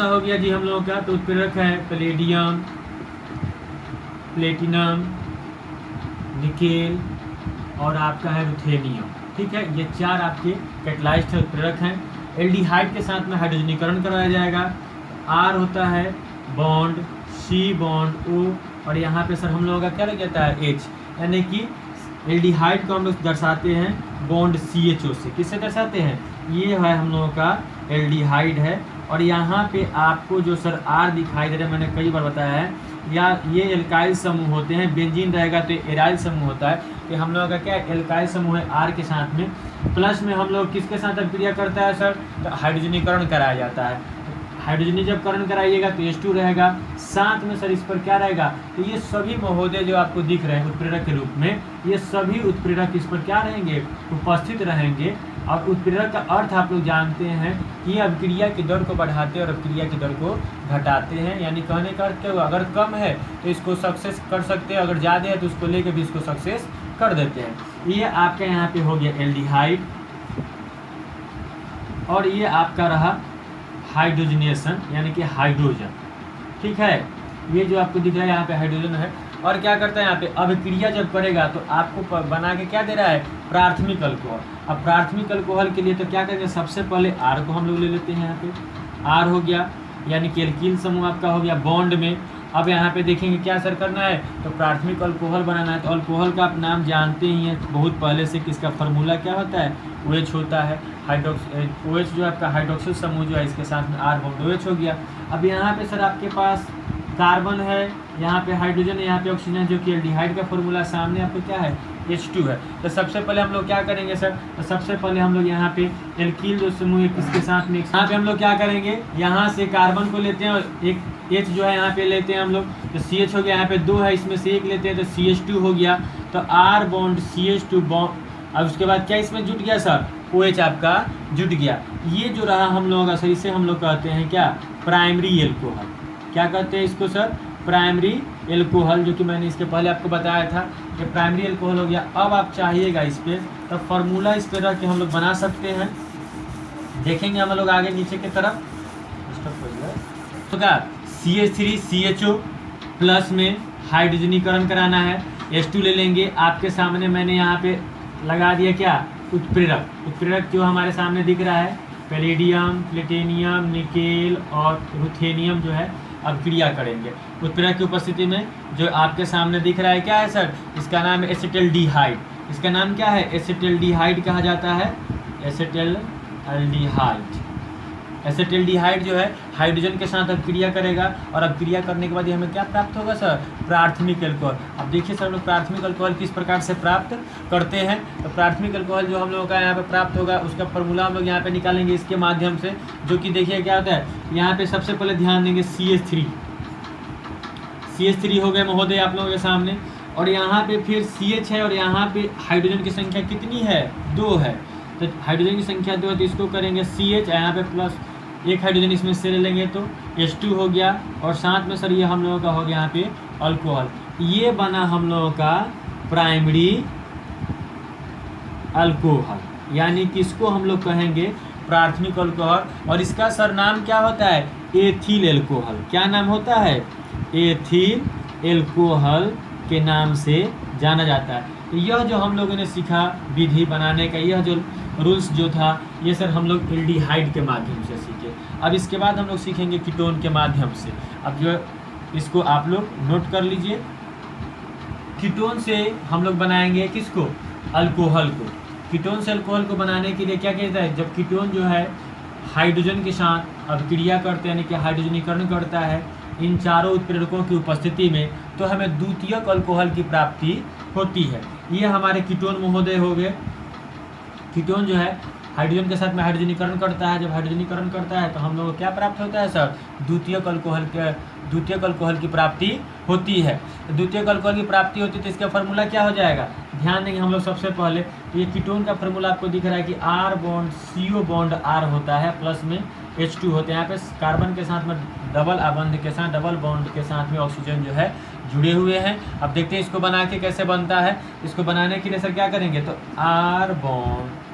हो गया जी हम लोगों का। तो उत्प्रेरक है पैलेडियम, प्लेटिनम, निकेल और आपका है रुथेनियम। ठीक है, ये चार आपके कैटलाइज्ड उत्प्रेरक हैं। एल्डिहाइड के साथ में हाइड्रोजनीकरण कराया जाएगा। आर होता है बॉन्ड, सी बॉन्ड ओ, और यहाँ पे सर हम लोगों का क्या लग जाता है एच, यानी कि एल्डिहाइड को हम लोग दर्शाते हैं बॉन्ड CHO से। किससे दर्शाते हैं? ये है हम लोगों का एल्डिहाइड है। और यहाँ पे आपको जो सर आर दिखाई दे रहा है, मैंने कई बार बताया है, या ये एल्काइल समूह होते हैं। बेंजीन रहेगा तो एराइल समूह होता है। तो हम लोगों का क्या है, एल्काइल समूह है आर के साथ में। प्लस में हम लोग किसके साथ अभिक्रिया करता है सर? तो हाइड्रोजनीकरण कराया जाता है। हाइड्रोजनी जब करण कराइएगा तो H2 रहेगा, साथ में सर इस पर क्या रहेगा? तो ये सभी महोदय जो आपको दिख रहे हैं उत्प्रेरक के रूप में, ये सभी उत्प्रेरक इस पर क्या रहेंगे? उपस्थित रहेंगे। और उत्प्रेरक का अर्थ आप लोग जानते हैं कि ये अभिक्रिया की दर को बढ़ाते हैं और अभिक्रिया की दर को घटाते हैं। यानी कहने का अर्थ क्या हुआ, अगर कम है तो इसको सक्सेस कर सकते हैं, अगर ज़्यादा है तो उसको लेकर भी इसको सक्सेस कर देते हैं। ये आपका यहाँ पे हो गया एल्डिहाइड, और ये आपका रहा हाइड्रोजनेशन यानी कि हाइड्रोजन। ठीक है, ये जो आपको दिख रहा है यहाँ पे हाइड्रोजन है। और क्या करता है यहाँ पे, अभिक्रिया जब करेगा तो आपको बना के क्या दे रहा है? प्राथमिक अल्कोहल। अब प्राथमिक अल्कोहल के लिए तो क्या करेंगे, सबसे पहले आर को हम लोग ले लेते हैं। यहाँ पे आर हो गया, यानी कि एल्कील समूह आपका हो गया बॉन्ड में। अब यहाँ पे देखेंगे क्या सर करना है, तो प्राथमिक अल्कोहल बनाना है। तो अल्कोहल का आप नाम जानते ही हैं बहुत पहले से कि इसका फार्मूला क्या होता है, OH होता है। OH जो आपका हाइड्रोक्सिल समूह जो है, इसके साथ में R बॉन्ड OH हो गया। अब यहाँ पे सर आपके पास कार्बन है, यहाँ पे हाइड्रोजन है, यहाँ पे ऑक्सीजन, जो कि एल्डिहाइड का फार्मूला सामने आपको क्या है, H2 है। तो सबसे पहले हम लोग क्या करेंगे सर, तो सबसे पहले हम लोग यहाँ पे एल्कील जो समूह है किसके साथ में, यहाँ पे हम लोग क्या करेंगे, यहाँ से कार्बन को लेते हैं और एक H जो है यहाँ पे लेते हैं हम लोग, तो CH हो गया, यहाँ पे 2 है, इसमें से एक लेते हैं तो CH2 हो गया। तो R बॉन्ड CH2 बॉन्ड, अब उसके बाद क्या इसमें जुट गया सर, OH आपका जुट गया। ये जो रहा हम लोगों का सर, इसे हम लोग कहते हैं क्या, प्राइमरी एल्कोहल। क्या कहते हैं इसको सर, प्राइमरी एल्कोहल, जो कि मैंने इसके पहले आपको बताया था कि प्राइमरी एल्कोहल हो गया। अब आप चाहिएगा इस पर, तो फार्मूला इस पर रख के हम लोग बना सकते हैं। देखेंगे हम लोग आगे नीचे की तरफ, होगा CH3CHO प्लस में हाइड्रोजनीकरण कराना है, H2 ले लेंगे। आपके सामने मैंने यहाँ पे लगा दिया क्या, उत्प्रेरक। उत्प्रेरक जो हमारे सामने दिख रहा है, पैलेडियम, प्लेटिनियम, निकेल और रुथेनियम जो है अभिक्रिया करेंगे उत्प्रेरक की उपस्थिति में। जो आपके सामने दिख रहा है क्या है सर, इसका नाम है एसिटल्डिहाइड। इसका नाम क्या है, एसिटल्डिहाइड कहा जाता है, एसिटल्डिहाइड। एसिटल्डिहाइड जो है हाइड्रोजन के साथ अभिक्रिया करेगा, और अभिक्रिया करने के बाद ये हमें क्या प्राप्त होगा सर, प्राथमिक अल्कोहल। अब देखिए सर, हम लोग प्राथमिक अल्कोहल किस प्रकार से प्राप्त करते हैं। तो प्राथमिक अल्कोहल जो हम लोगों का यहाँ पे प्राप्त होगा, उसका फार्मूला हम लोग यहाँ पे निकालेंगे इसके माध्यम से, जो कि देखिए क्या होता है। यहाँ पे सबसे पहले ध्यान देंगे CH3 हो गए महोदय आप लोगों के सामने, और यहाँ पे फिर CH है, और यहाँ पे हाइड्रोजन की संख्या कितनी है, 2 है। तो हाइड्रोजन की संख्या 2 है, तो इसको करेंगे CH, यहाँ पे प्लस एक हाइड्रोजन इसमें से ले लेंगे तो H2 हो गया, और साथ में सर ये हम लोगों का हो गया यहाँ पे अल्कोहल। ये बना हम लोगों का प्राइमरी अल्कोहल, यानी कि इसको हम लोग कहेंगे प्राथमिक अल्कोहल। और इसका सर नाम क्या होता है, एथिल एल्कोहल। क्या नाम होता है, एथिल एल्कोहल के नाम से जाना जाता है। तो यह जो हम लोगों ने सीखा विधि बनाने का, यह जो रूल्स जो था, ये सर हम लोग एल्डिहाइड के माध्यम से सीखे। अब इसके बाद हम लोग सीखेंगे कीटोन के माध्यम से। अब जो इसको आप लोग नोट कर लीजिए, कीटोन से हम लोग बनाएंगे किसको, अल्कोहल को। कीटोन से अल्कोहल को बनाने के लिए क्या कहता है, जब कीटोन जो है हाइड्रोजन के साथ अभिक्रिया करते हैं, यानी कि हाइड्रोजनीकरण करता है इन चारों उत्प्रेरकों की उपस्थिति में, तो हमें द्वितीयक अल्कोहल की प्राप्ति होती है। ये हमारे कीटोन महोदय हो गए। कीटोन जो है हाइड्रोजन के साथ में हाइड्रोजनीकरण करता है। जब हाइड्रोजनीकरण करता है तो हम लोग को क्या प्राप्त होता है सर, द्वितीयक अल्कोहल की प्राप्ति होती है। द्वितीयक अल्कोहल की प्राप्ति होती है, तो इसका फार्मूला क्या हो जाएगा, ध्यान देंगे हम लोग सबसे पहले। तो ये कीटोन का फार्मूला आपको दिख रहा है कि R bond CO bond R होता है, प्लस में H2 होते हैं। यहाँ पे कार्बन के साथ में डबल आबंध के साथ, डबल बॉन्ड के साथ में ऑक्सीजन जो है जुड़े हुए हैं। अब देखते हैं इसको बना के कैसे बनता है। इसको बनाने के लिए सर क्या करेंगे, तो R बॉन्ड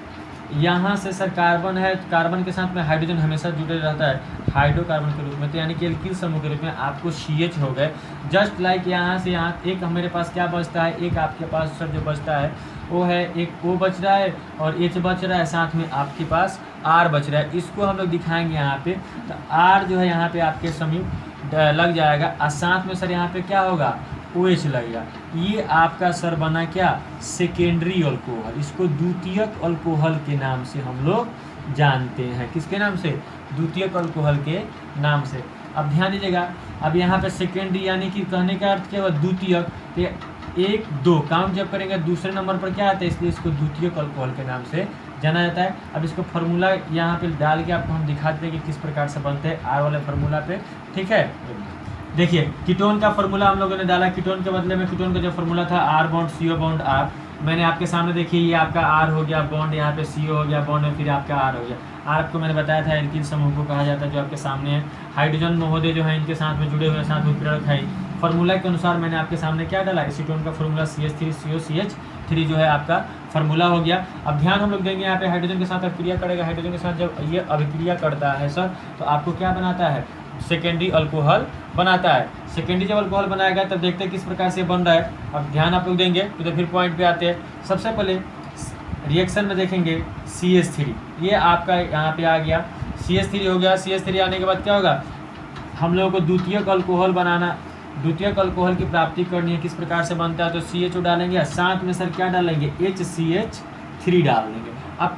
यहाँ से सर कार्बन है, कार्बन के साथ में हाइड्रोजन हमेशा जुड़े रहता है हाइड्रोकार्बन के रूप में, तो यानी कि एल्किल समूह के रूप में आपको CH हो गए। जस्ट लाइक यहाँ से यहाँ एक मेरे पास क्या बचता है, एक आपके पास सर जो बचता है वो है एक O बच रहा है और H बच रहा है, साथ में आपके पास R बच रहा है। इसको हम लोग दिखाएंगे यहाँ पे, तो R जो है यहाँ पे आपके संयुक्त लग जाएगा और साथ में सर यहाँ पे क्या होगा, OH लगेगा। ये आपका सर बना क्या, सेकेंडरी अल्कोहल। इसको द्वितीयक अल्कोहल के नाम से हम लोग जानते हैं। किसके नाम से, द्वितीयक अल्कोहल के नाम से। अब ध्यान दीजिएगा, अब यहाँ पे सेकेंडरी यानी कि कहने का अर्थ क्या हुआ, द्वितीयक, तो 1 2 काउंट जब करेंगे दूसरे नंबर पर क्या आता है, इसलिए इसको द्वितीयक अल्कोहल के नाम से जाना जाता है। अब इसको फार्मूला यहाँ पे डाल के आपको हम दिखाते हैं कि किस प्रकार से बनते हैं R वाले फार्मूला पे, ठीक है। देखिए कीटोन का फार्मूला हम लोगों ने डाला, कीटोन के बदले में कीटोन का जो फार्मूला था R bond CO bond R, मैंने आपके सामने देखिए ये आपका R हो गया बॉन्ड, यहाँ पे CO हो गया बॉन्ड में, फिर आपका R हो गया। R आपको मैंने बताया था एल्किल समूह को कहा जाता है, जो आपके सामने है। हाइड्रोजन महोदय जो है इनके साथ में जुड़े हुए, साथ में प्रेरक है। फार्मूला के अनुसार मैंने आपके सामने क्या डाला, एसीटोन का फार्मूला CH3COCH3 जो है आपका फार्मूला हो गया। अब ध्यान हम लोग देंगे यहाँ पे हाइड्रोजन के साथ अभिक्रिया करेगा, हाइड्रोजन के साथ जब ये अभिक्रिया करता है सर तो आपको क्या बनाता है, सेकेंडरी अल्कोहल बनाता है। सेकेंडरी जब अल्कोहल बनाएगा तब देखते हैं किस प्रकार से बन रहा है। अब ध्यान आप लोग देंगे तो फिर पॉइंट पे आते हैं। सबसे पहले रिएक्शन में देखेंगे CH3, ये आपका यहाँ पे आ गया, CH3 हो गया। CH3 आने के बाद क्या होगा, हम लोगों को द्वितीयक अल्कोहल बनाना, द्वितीयक अल्कोहल की प्राप्ति करनी है। किस प्रकार से बनता है, तो CHO डालेंगे, साथ में सर क्या डालेंगे, HCH3 डाल देंगे। अब